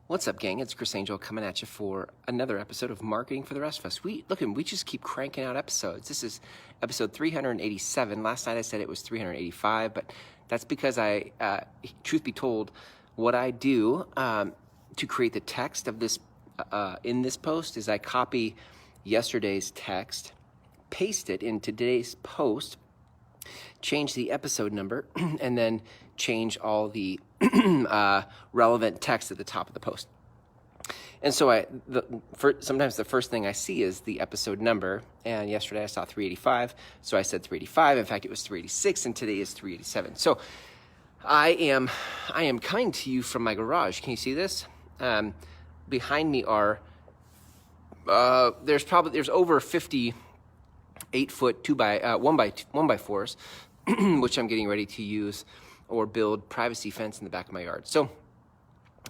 What's up, gang? It's Chris Angel coming at you for another episode of Marketing for the Rest of Us. We just keep cranking out episodes. This is episode 387. Last night I said it was 385, but that's because truth be told, what I do to create the text of this in this post is I copy yesterday's text, paste it in today's post, change the episode number, and then change all the relevant text at the top of the post. And so sometimes the first thing I see is the episode number, and yesterday I saw 385, so I said 385. In fact, it was 386, and today is 387. So I am coming to you from my garage. Can you see this? Behind me are there's over 50 8-foot 1x4s, which I'm getting ready to use or build privacy fence in the back of my yard. So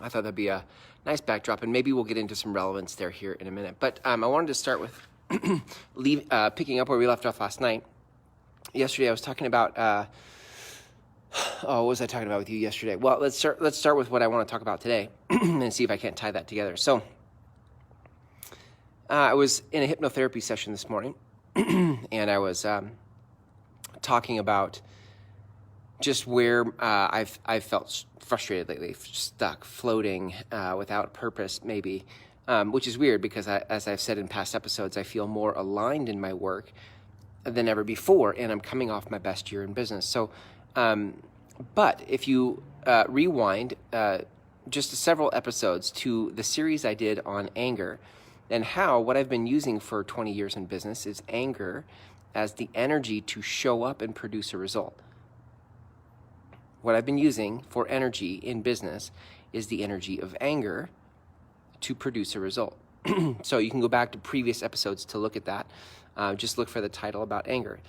I thought that'd be a nice backdrop, and maybe we'll get into some relevance there here in a minute. But I wanted to start with picking up where we left off last night. Yesterday I was talking about what was I talking about with you yesterday? Well, let's start with what I want to talk about today and see if I can't tie that together. So I was in a hypnotherapy session this morning, and I was talking about just where I've felt frustrated lately, stuck, floating, without a purpose, maybe, which is weird because as I've said in past episodes, I feel more aligned in my work than ever before, and I'm coming off my best year in business. So, but if you rewind just several episodes to the series I did on anger, and how what I've been using for 20 years in business is anger as the energy to show up and produce a result. What I've been using for energy in business is the energy of anger to produce a result. So you can go back to previous episodes to look at that. Just look for the title about anger.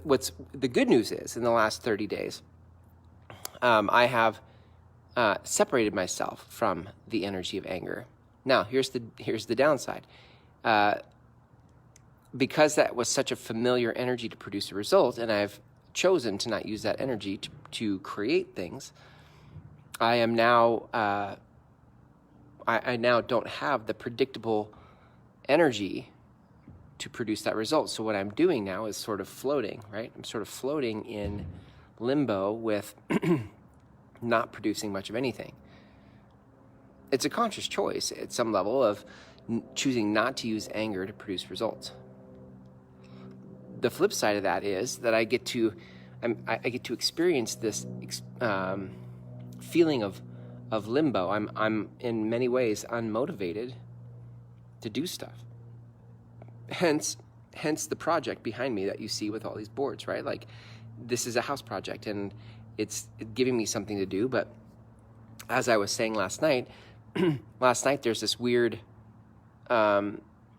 What's the good news is, in the last 30 days, I have separated myself from the energy of anger. Now, here's the downside. Because that was such a familiar energy to produce a result, and I've chosen to not use that energy to create things, I am now I now don't have the predictable energy to produce that result. So what I'm doing now is sort of floating, right? I'm sort of floating in limbo with not producing much of anything. It's a conscious choice at some level of choosing not to use anger to produce results. The flip side of that is that I get to experience this feeling of limbo. I'm in many ways unmotivated to do stuff. Hence the project behind me that you see with all these boards, right? Like, this is a house project and it's giving me something to do. But as I was saying last night, there's this weird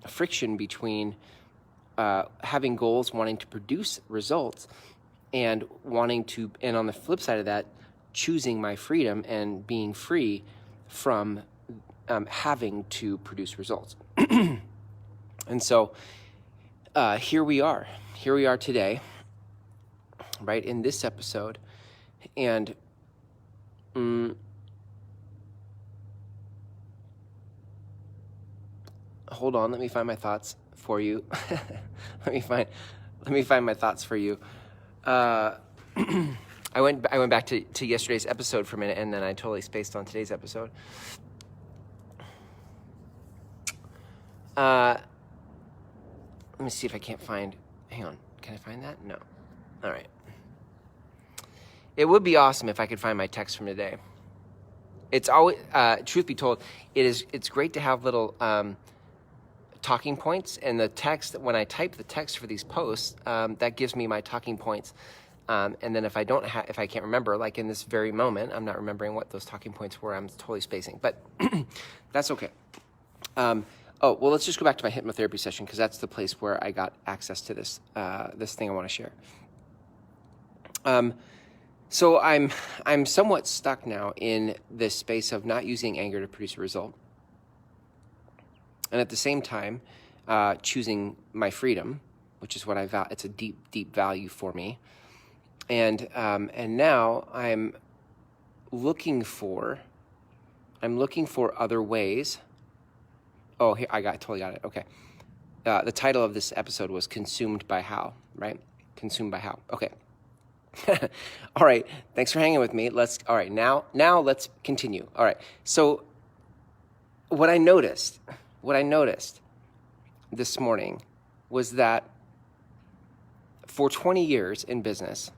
friction between having goals, wanting to produce results, and on the flip side of that, choosing my freedom and being free from having to produce results. And so here we are today, right, in this episode, and hold on, let me find my thoughts for you. let me find my thoughts for you. I went back to yesterday's episode for a minute, and then I totally spaced on today's episode. Let me see if I can't find. Hang on, can I find that? No. All right. It would be awesome if I could find my text from today. It's always, truth be told, it's great to have little talking points, and the text, when I type the text for these posts, that gives me my talking points. And then if I can't remember, like in this very moment, I'm not remembering what those talking points were, I'm totally spacing, but that's okay. Well, let's just go back to my hypnotherapy session, because that's the place where I got access to this thing I want to share. So I'm somewhat stuck now in this space of not using anger to produce a result, and at the same time choosing my freedom, which is what I value. It's a deep value for me. And now I'm looking for other ways. Oh, here, totally got it. Okay. The title of this episode was Consumed by How, right? Consumed by How. Okay. All right. Thanks for hanging with me. Now let's continue. All right. So what I noticed this morning was that for 20 years in business,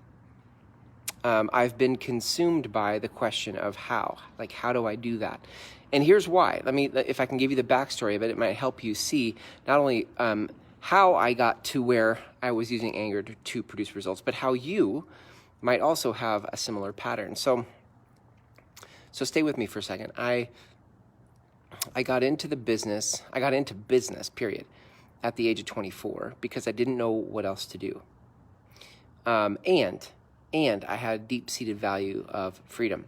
I've been consumed by the question of how. Like, how do I do that? And here's why. If I can give you the backstory of it, it might help you see not only how I got to where I was using anger to produce results, but how you might also have a similar pattern. So stay with me for a second. I got into business, period, at the age of 24 because I didn't know what else to do. And I had a deep-seated value of freedom.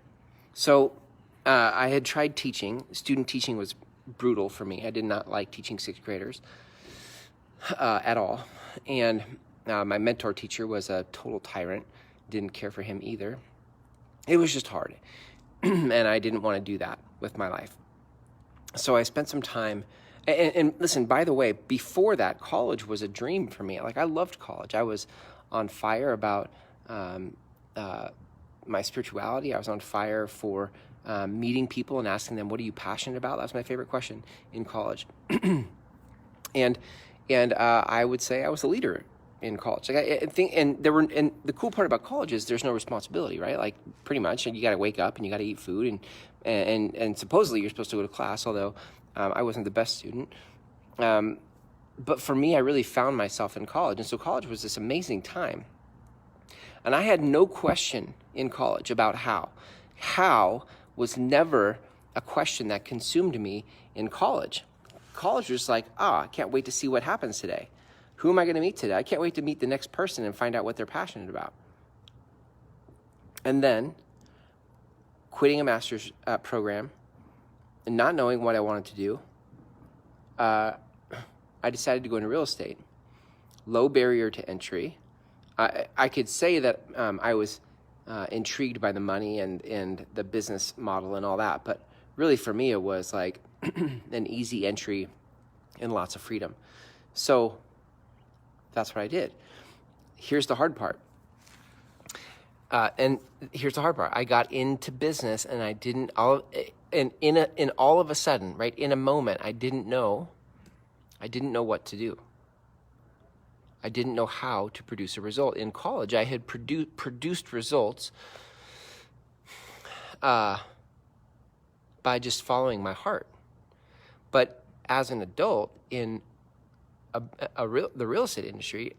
So I had tried teaching. Student teaching was brutal for me. I did not like teaching sixth graders at all. And my mentor teacher was a total tyrant. Didn't care for him either. It was just hard. And I didn't want to do that with my life. So I spent some time, and listen, by the way, before that, college was a dream for me. Like, I loved college. I was on fire about my spirituality. I was on fire for meeting people and asking them, what are you passionate about? That was my favorite question in college. and I would say I was a leader in college. Like, I think, and the cool part about college is there's no responsibility, right? Like, pretty much, you got to wake up and you got to eat food, and supposedly you're supposed to go to class, although I wasn't the best student. But for me, I really found myself in college, and so college was this amazing time. And I had no question in college about how. How was never a question that consumed me in college. College was like, I can't wait to see what happens today. Who am I going to meet today? I can't wait to meet the next person and find out what they're passionate about. And then quitting a master's program and not knowing what I wanted to do, I decided to go into real estate. Low barrier to entry. I could say that I was intrigued by the money and the business model and all that, but really for me it was like an easy entry and lots of freedom. So that's what I did. Here's the hard part. I got into business and I didn't in all of a sudden, right, in a moment, I didn't know what to do. I didn't know how to produce a result. In college, I had produced results by just following my heart. But as an adult in the real estate industry,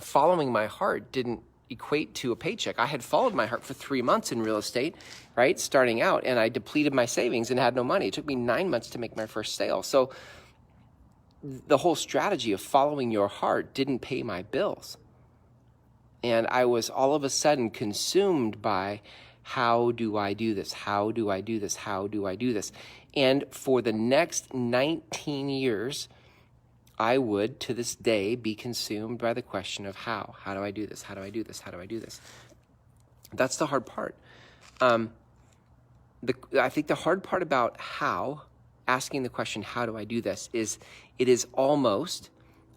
following my heart didn't equate to a paycheck. I had followed my heart for 3 months in real estate, right, starting out, and I depleted my savings and had no money. It took me 9 months to make my first sale. So the whole strategy of following your heart didn't pay my bills. And I was all of a sudden consumed by, how do I do this? How do I do this? How do I do this? And for the next 19 years, I would, to this day, be consumed by the question of how. How do I do this? How do I do this? How do I do this? That's the hard part. I think the hard part about how, asking the question, how do I do this, is it is almost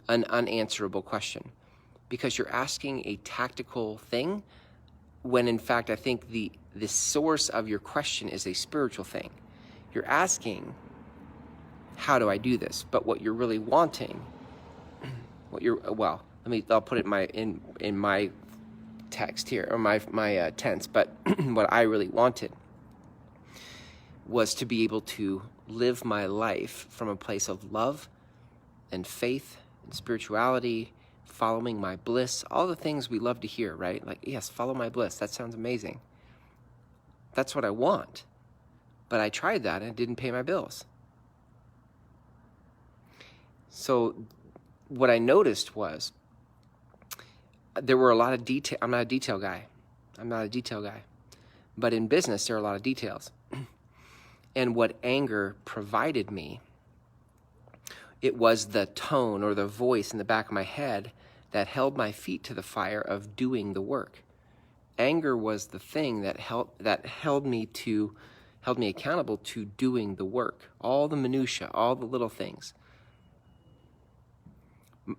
an unanswerable question, because you're asking a tactical thing when in fact I think the source of your question is a spiritual thing. You're asking, how do I do this? But what you're really wanting, I'll put it in my text here, or my tense, but what I really wanted was to be able to live my life from a place of love and faith and spirituality, following my bliss, all the things we love to hear, right? Like, yes, follow my bliss. That sounds amazing. That's what I want. But I tried that and it didn't pay my bills. So what I noticed was there were a lot of detail. I'm not a detail guy. But in business, there are a lot of details. And what anger provided me, it was the tone or the voice in the back of my head that held my feet to the fire of doing the work. anger was the thing that held me accountable to doing the work, all the minutia, all the little things.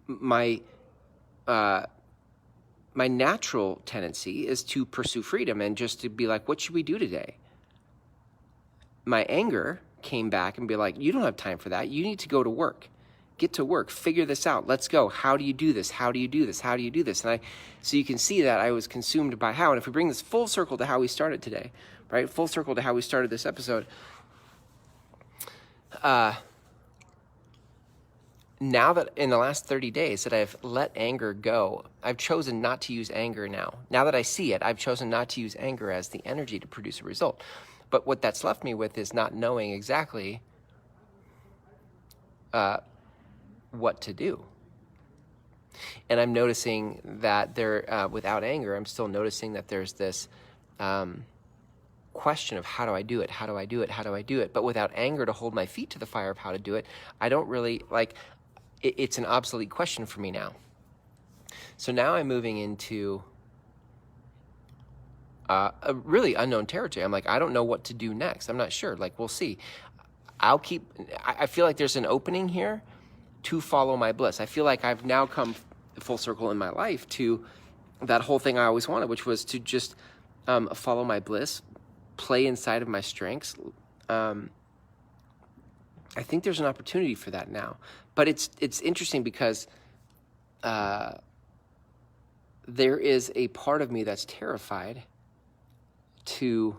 My natural tendency is to pursue freedom and just to be like, what should we do today? My anger came back and be like, you don't have time for that. You need to go to work. Get to work. Figure this out. Let's go. How do you do this? How do you do this? How do you do this? So you can see that I was consumed by how. And if we bring this full circle to how we started today, right? Full circle to how we started this episode. Now that in the last 30 days that I've let anger go, I've chosen not to use anger now. Now that I see it, I've chosen not to use anger as the energy to produce a result. But what that's left me with is not knowing exactly what to do. And I'm noticing that without anger, I'm still noticing that there's this question of how do I do it? How do I do it? How do I do it? But without anger to hold my feet to the fire of how to do it, I don't really it's an obsolete question for me now. So now I'm moving into a really unknown territory. I'm like, I don't know what to do next. I'm not sure. We'll see. I feel like there's an opening here to follow my bliss. I feel like I've now come full circle in my life to that whole thing I always wanted, which was to just follow my bliss, play inside of my strengths. I think there's an opportunity for that now. But it's interesting because there is a part of me that's terrified to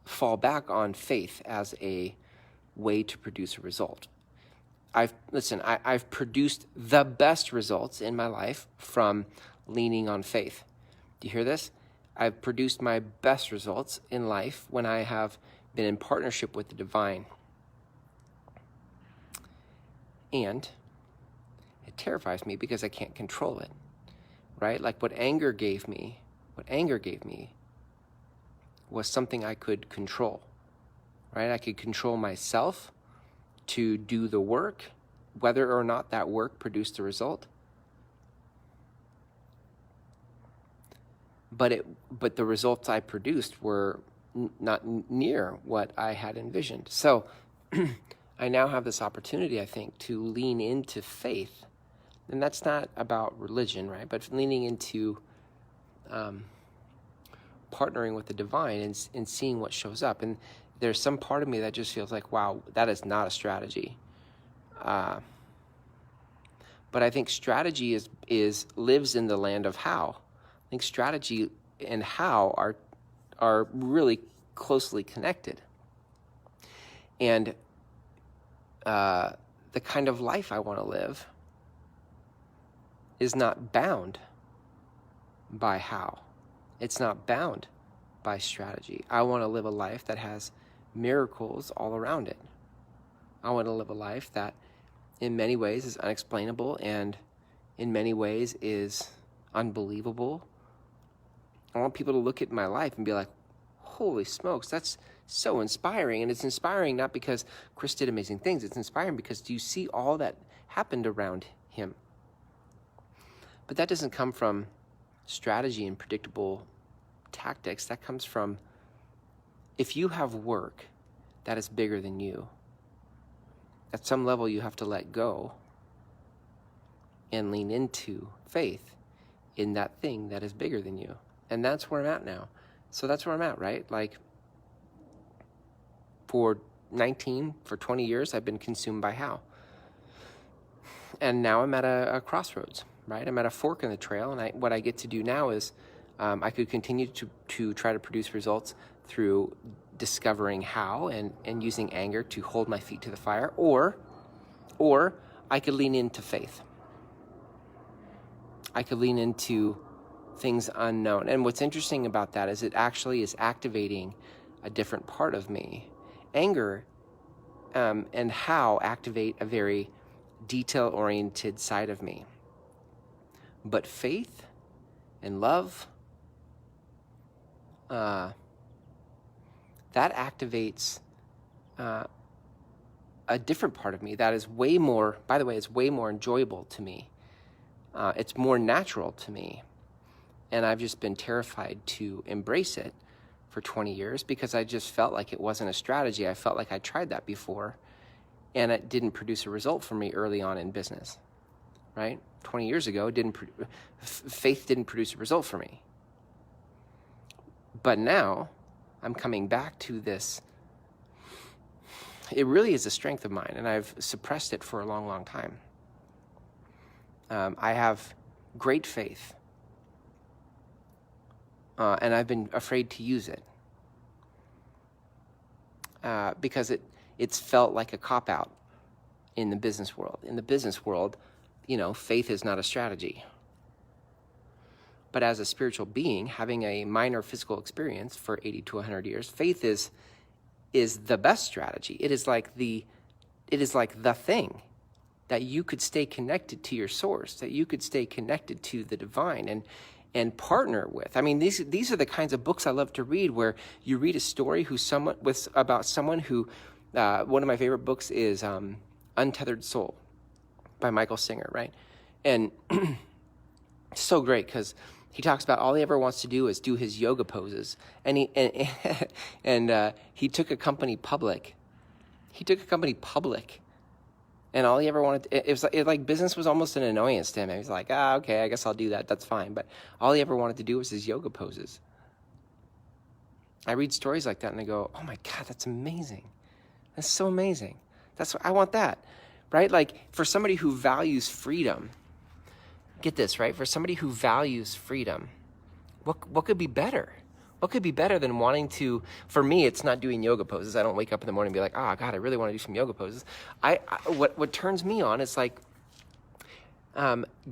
fall back on faith as a way to produce a result. I've produced the best results in my life from leaning on faith. Do you hear this? I've produced my best results in life when I have been in partnership with the divine. And it terrifies me because I can't control it, right? What anger gave me was something I could control, right? I could control myself to do the work, whether or not that work produced a result. But the results I produced were not near what I had envisioned. So I now have this opportunity, I think, to lean into faith. And that's not about religion, right? But leaning into partnering with the divine and seeing what shows up. And there's some part of me that just feels like, wow, that is not a strategy. But I think strategy lives in the land of how. I think strategy and how are really closely connected. And the kind of life I want to live is not bound by how. It's not bound by strategy. I want to live a life that has miracles all around it. I want to live a life that in many ways is unexplainable and in many ways is unbelievable. I want people to look at my life and be like, holy smokes, that's so inspiring. And it's inspiring not because Chris did amazing things. It's inspiring because do you see all that happened around him? But that doesn't come from strategy and predictable tactics. That comes from if you have work that is bigger than you, at some level you have to let go and lean into faith in that thing that is bigger than you. And that's where I'm at now. So that's where I'm at, right? For 20 years, I've been consumed by how. And now I'm at a crossroads, right? I'm at a fork in the trail. And what I get to do now is I could continue to try to produce results through discovering how and using anger to hold my feet to the fire, or I could lean into faith. I could lean into things unknown. And what's interesting about that is it actually is activating a different part of me. Anger and how activate a very detail-oriented side of me. But faith and love, that activates a different part of me that is way more, by the way, it's way more enjoyable to me. It's more natural to me. And I've just been terrified to embrace it for 20 years because I just felt like it wasn't a strategy. I felt like I tried that before and it didn't produce a result for me early on in business, right? 20 years ago, faith didn't produce a result for me. But now I'm coming back to this. It really is a strength of mine, and I've suppressed it for a long, long time. I have great faith, and I've been afraid to use it because it's felt like a cop-out in the business world. In the business world, faith is not a strategy. But as a spiritual being, having a minor physical experience for 80 to 100 years, faith is the best strategy. It is like the thing that you could stay connected to your source, that you could stay connected to the divine and partner with. I mean, these are the kinds of books I love to read, where you read a story about someone who, one of my favorite books is Untethered Soul by Michael Singer, right? And so great because he talks about all he ever wants to do is do his yoga poses, and he took a company public. And all he ever wanted, it was like business was almost an annoyance to him. He was like, okay, I guess I'll do that. That's fine. But all he ever wanted to do was his yoga poses. I read stories like that and I go, oh my God, that's amazing. That's so amazing. I want that, right? Like for somebody who values freedom, get this, right? For somebody who values freedom, what could be better? What could be better than wanting to, for me, it's not doing yoga poses. I don't wake up in the morning and be like, God, I really want to do some yoga poses. What turns me on is like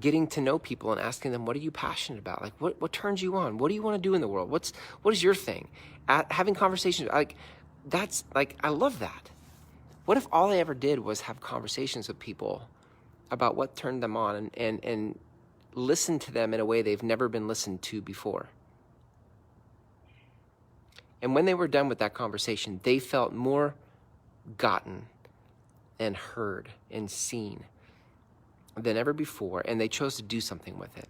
getting to know people and asking them, what are you passionate about? Like what turns you on? What do you want to do in the world? What is your thing? Having conversations, that's I love that. What if all I ever did was have conversations with people about what turned them on and listen to them in a way they've never been listened to before? And when they were done with that conversation, they felt more gotten and heard and seen than ever before, and they chose to do something with it.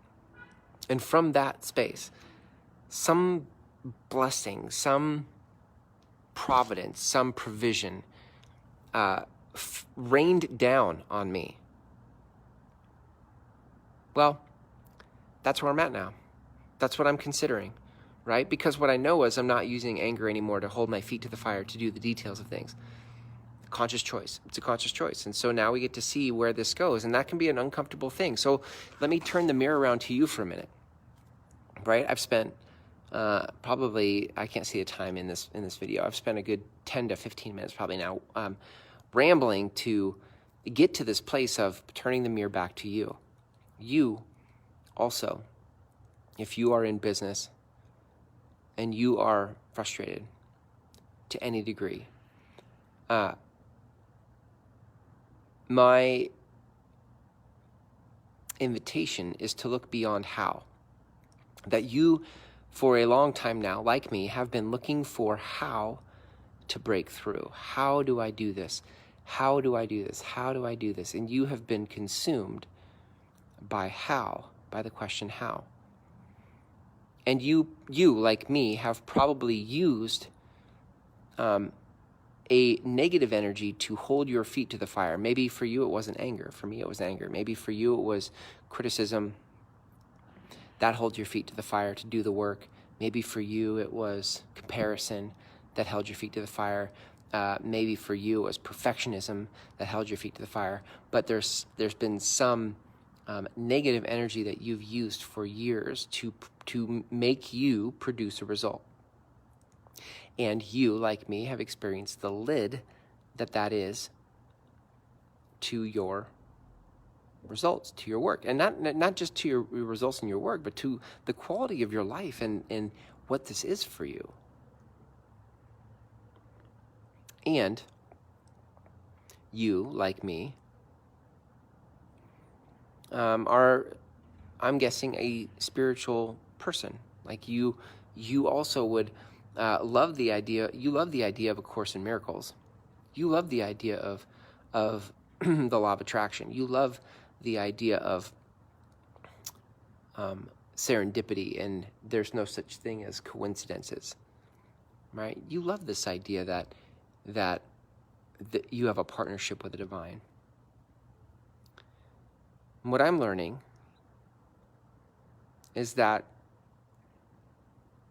And from that space, some blessing, some providence, some provision rained down on me. Well, that's where I'm at now. That's what I'm considering. Right? Because what I know is I'm not using anger anymore to hold my feet to the fire to do the details of things. Conscious choice. It's a conscious choice. And so now we get to see where this goes. And that can be an uncomfortable thing. So let me turn the mirror around to you for a minute. Right? I've spent probably, I can't see the time in this video. I've spent a good 10 to 15 minutes probably now rambling to get to this place of turning the mirror back to you. You also, if you are in business, and you are frustrated to any degree, my invitation is to look beyond how. That you, for a long time now, like me, have been looking for how to break through. How do I do this? How do I do this? How do I do this? And you have been consumed by the question how. And you, like me, have probably used a negative energy to hold your feet to the fire. Maybe for you it wasn't anger. For me it was anger. Maybe for you it was criticism. That holds your feet to the fire to do the work. Maybe for you it was comparison that held your feet to the fire. Maybe for you it was perfectionism that held your feet to the fire. But there's been some negative energy that you've used for years to make you produce a result. And you, like me, have experienced the lid that is to your results, to your work. And not just to your results in your work, but to the quality of your life and what this is for you. And you, like me, are, I'm guessing, a spiritual person. Like you also would love the idea. You love the idea of A Course in Miracles. You love the idea of the law of attraction. You love the idea of serendipity and there's no such thing as coincidences, right? You love this idea that you have a partnership with the divine. And what I'm learning is that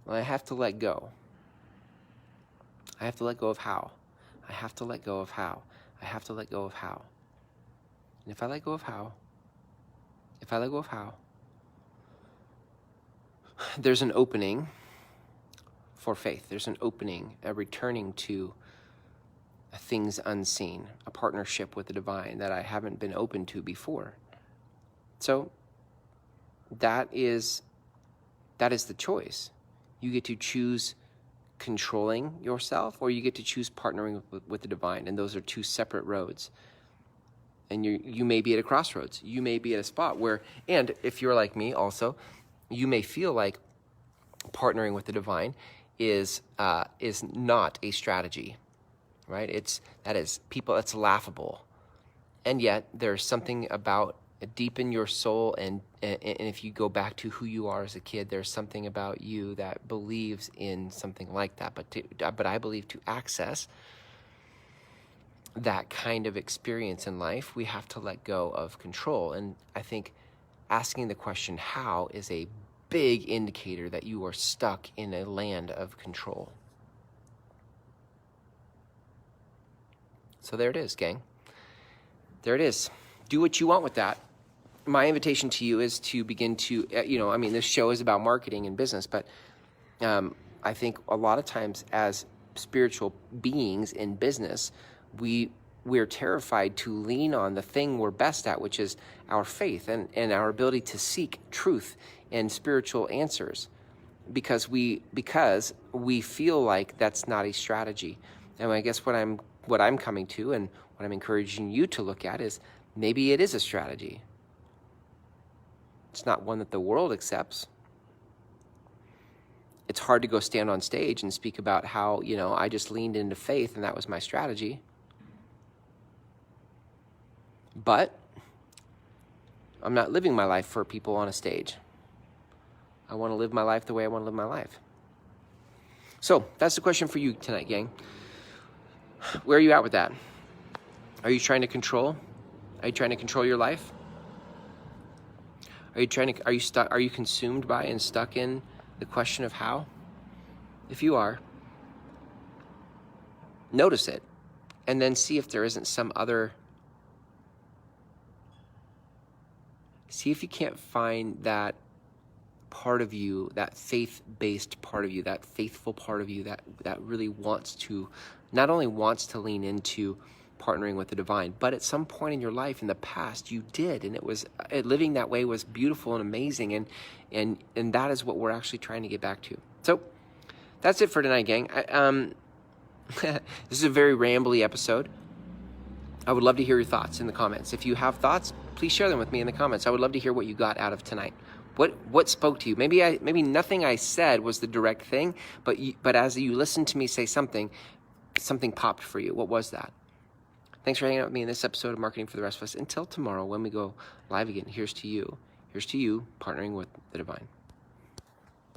I have to let go. I have to let go of how. I have to let go of how. I have to let go of how. And if I let go of how, there's an opening for faith. There's an opening, a returning to things unseen, a partnership with the divine that I haven't been open to before. So that is the choice. You get to choose controlling yourself, or you get to choose partnering with the divine, and those are two separate roads. And you may be at a crossroads. You may be at a spot where, and if you're like me also, you may feel like partnering with the divine is not a strategy, right? That's laughable. And yet there's something about deep in your soul, and if you go back to who you are as a kid, there's something about you that believes in something like that. But I believe to access that kind of experience in life, we have to let go of control. And I think asking the question how is a big indicator that you are stuck in a land of control. So there it is, gang. There it is. Do what you want with that. My invitation to you is to begin to, this show is about marketing and business, but I think a lot of times as spiritual beings in business, we're terrified to lean on the thing we're best at, which is our faith and our ability to seek truth and spiritual answers, because we feel like that's not a strategy. And I guess what I'm coming to and what I'm encouraging you to look at is maybe it is a strategy. It's not one that the world accepts. It's hard to go stand on stage and speak about how, I just leaned into faith and that was my strategy. But I'm not living my life for people on a stage. I want to live my life the way I want to live my life. So that's the question for you tonight, gang. Where are you at with that? Are you trying to control? Are you trying to control your life? Are you consumed by and stuck in the question of how? If you are, notice it and then see if there isn't some other. See if you can't find that part of you, that faith-based part of you, that faithful part of you that really not only wants to lean into partnering with the divine, but at some point in your life in the past you did, and living that way was beautiful and amazing, and that is what we're actually trying to get back to. So that's it for tonight, gang. This is a very rambly episode. I would love to hear your thoughts in the comments. If you have thoughts, please share them with me in the comments. I would love to hear what you got out of tonight. What spoke to you? Maybe nothing I said was the direct thing, but as you listened to me say something popped for you. What was that? Thanks for hanging out with me in this episode of Marketing for the Rest of Us. Until tomorrow when we go live again, here's to you partnering with the divine.